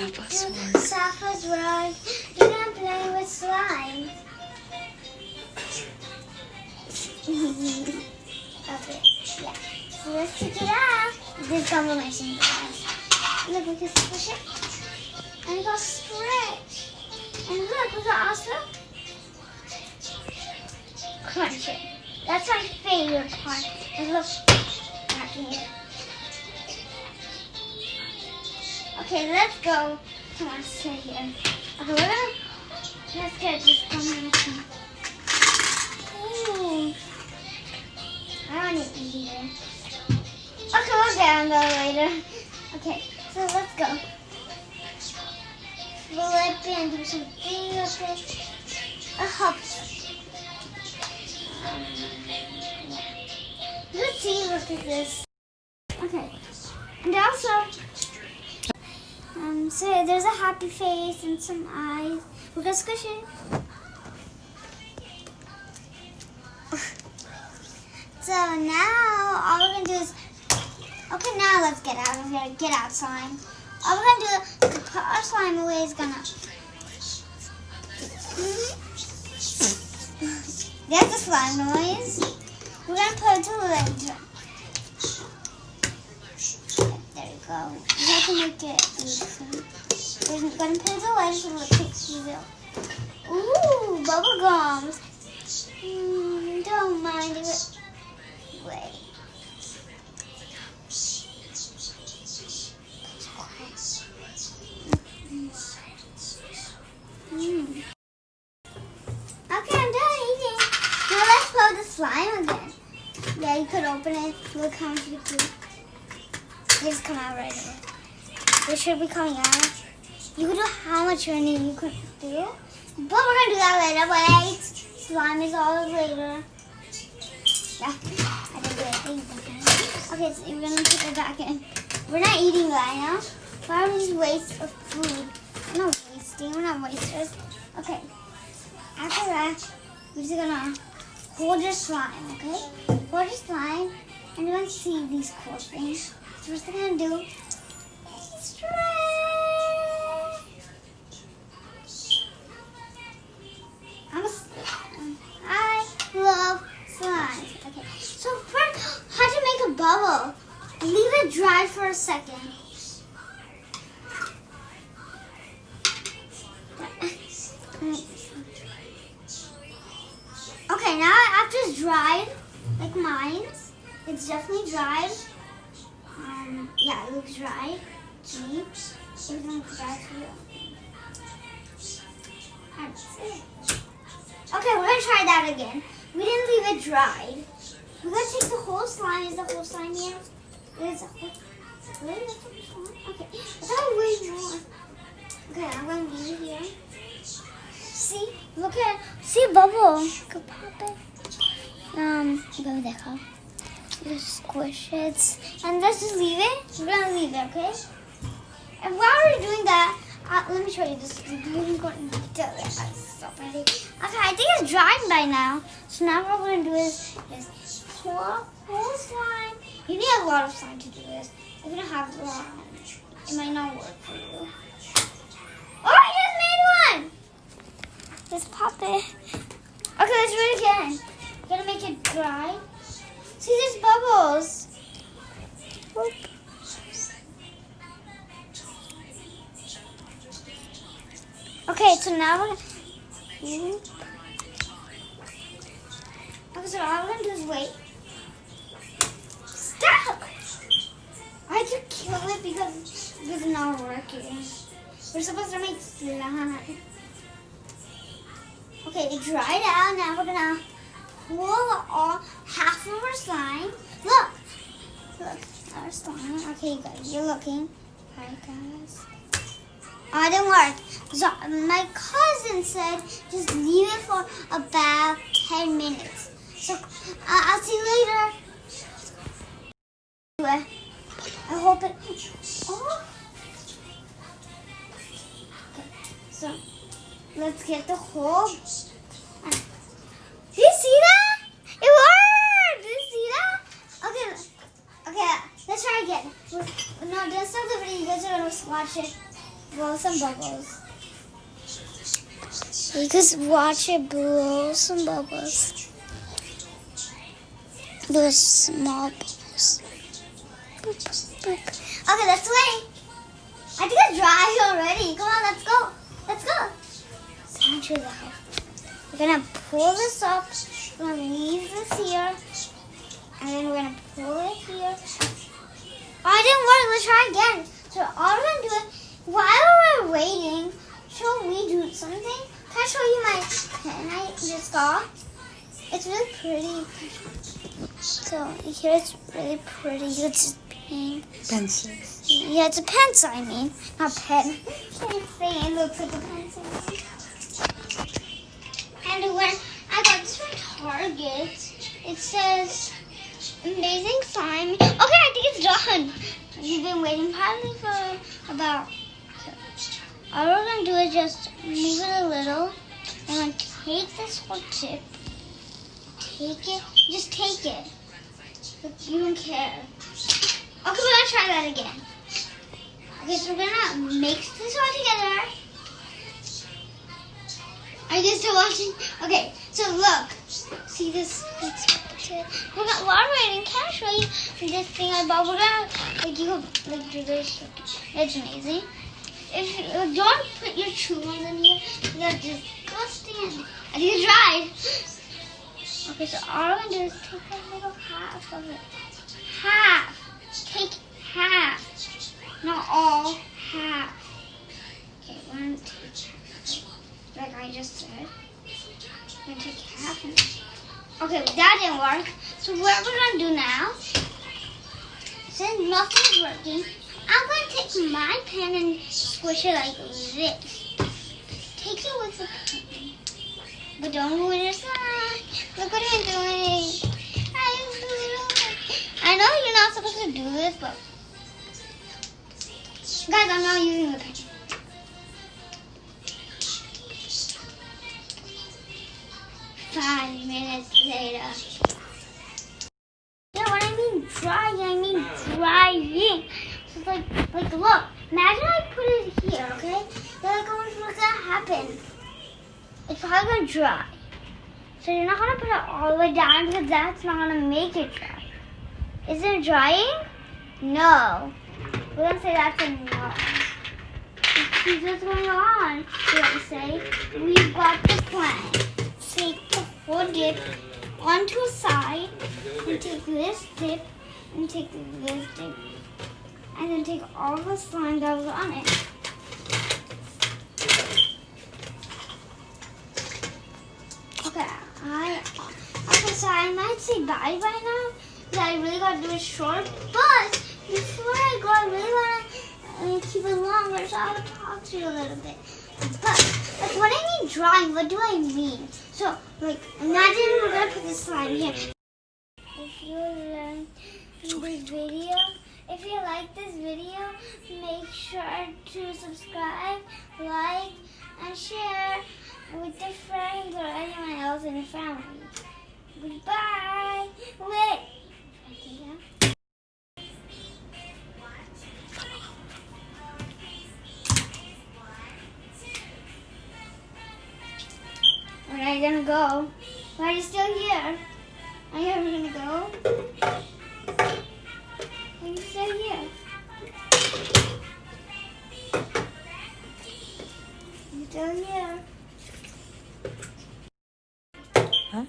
Safa's world. You're not playing with slime. Okay, yeah. So let's take it out. This combination. Look, we can squish it. And we got stretch. And look, we got also crunch it. That's my favorite part. And look, back here. Okay, let's go. Come on, sit here. Okay, let's get this combination. Ooh. I don't need to eat it. Okay, we'll get on that later. Okay, so let's go. Flip it and do something with it. A hop. Let's see, look at this. Okay, and also, so there's a happy face and some eyes. We're gonna squish it. So now all we're gonna do is, okay, now let's get out of here. Get out, slime. All we're gonna do to put our slime away is gonna. There's the slime noise. We're gonna put it to the lid. There you go. We have to make it easy. We're gonna put it to the lid so it takes you there. Ooh, bubble gums. Don't mind it. Wait. Okay, I'm done eating. Now let's blow the slime again. Yeah, you could open it. Look how much you do. Just come out right away. It should be coming out. You could do how much running you could do. But we're going to do that later. Wait. Slime is all later. Yeah, I didn't do anything. Okay, so we're going to put it back in. We're not eating right now. Why are we just waste of food? We're not wasting. We're not wasters. Okay. After that, we're just going to hold your slime, okay? Hold your slime, and you're going to see these cool things. So first thing I'm going to do is stretch. I love slime. Okay, so first, how to make a bubble. Leave it dry for a second. Okay, now after it's dried, like mine, it's definitely dried. Yeah, it looks dry to me. It looks dry to you. Okay, we're gonna try that again. We didn't leave it dried. We're gonna take the whole slime. Is the whole slime here? Is the whole really? That's the whole slime? Okay, I thought way more. Okay, I'm gonna leave it here. See, look at, see a bubble. You could pop it. Go there. Just squish it, and let's just leave it. We're gonna leave it, okay? And while we're doing that, let me show you this. Stop ready. Okay, I think it's dried by now. So now what we're gonna do is pour whole slime. You need a lot of slime to do this. If you don't have a lot, it might not work for you. Oh, I just made one! Just pop it. Okay, let's do it again. We're gonna make it dry. See, there's bubbles. Whoop. Okay, so now we're gonna. Okay, so all we're gonna do is wait. Stop! I had to kill it because it's not working. We're supposed to make slime. Okay, it dried out. Now we're gonna pull all half of our slime. Look, our slime. Okay, you guys, you're looking. Hi, guys. Oh, it didn't work. So my cousin said just leave it for about 10 minutes. So I'll see you later. Anyway, I hope it. Oh. Okay, so let's get the whole. Do you see that? It worked! Did you see that? Okay, let's try again. No, don't stop the video. You guys are gonna watch it. blow some bubbles. You just watch it blow some bubbles. Those small bubbles. Boop, boop. Okay, let's wait. I think it's dry already. Come on, let's go. Let's go. Time to go. We're gonna pull this up. We're gonna leave this here. And then we're gonna pull it here. Oh, it didn't work. Let's try again. So all we're gonna do is, while we're waiting, shall we do something? Can I show you my pen I just got? It's really pretty. So here it's really pretty. It's pink. Pencil. Yeah, it's a pencil, I mean. Not pen. Can't say it looks like a pencil. And when I got this from Target, it says amazing slime. Okay, I think it's done. You've been waiting probably for about. All we're gonna do is just move it a little. I'm gonna take this whole tip. Take it. Just take it. But you don't care. Okay, we're gonna try that again. Okay, so we're gonna mix this all together. Are you still watching? Okay, so look. See this? We're gonna, while we're waiting, can I show you this thing I bought? We're gonna, like, you can, like, do this. It's amazing. If you don't put your true ones in here, they're disgusting. I think it's dried. Okay, so all I'm gonna do is take a little half of it. Half. Take half. Not all. Half. Okay, we're gonna take half. Like I just said. I'm gonna take half. Okay, that didn't work. So what we're gonna do now, since nothing's working, I'm going to take my pen and squish it like this. Take it with the pen. But don't ruin your slime. Look what I'm doing. I know you're not supposed to do this, but guys, I'm not using the pen. Five minutes later. Yeah, when I mean drying, I mean drying. So it's like look, imagine I put it here, okay? Then like what's gonna happen? It's probably gonna dry. So you're not gonna put it all the way down because that's not gonna make it dry. Is it drying? No. We're gonna say that's a no. See what's going on? We're gonna say we've got the plan. Take the whole dip onto a side and take this dip and take this dip and then take all the slime that was on it. Okay, so I might say bye by now because I really gotta do it short, but before I go, I really wanna keep it longer, so I'll talk to you a little bit. But like when I mean drawing, what do I mean? So like imagine we're gonna put the slime here. If you like this video, make sure to subscribe, like, and share with your friends or anyone else in your family. Goodbye. Wait. Where are you gonna go? Why are you still here? Are you ever gonna go? Are you still here? You still here? Huh?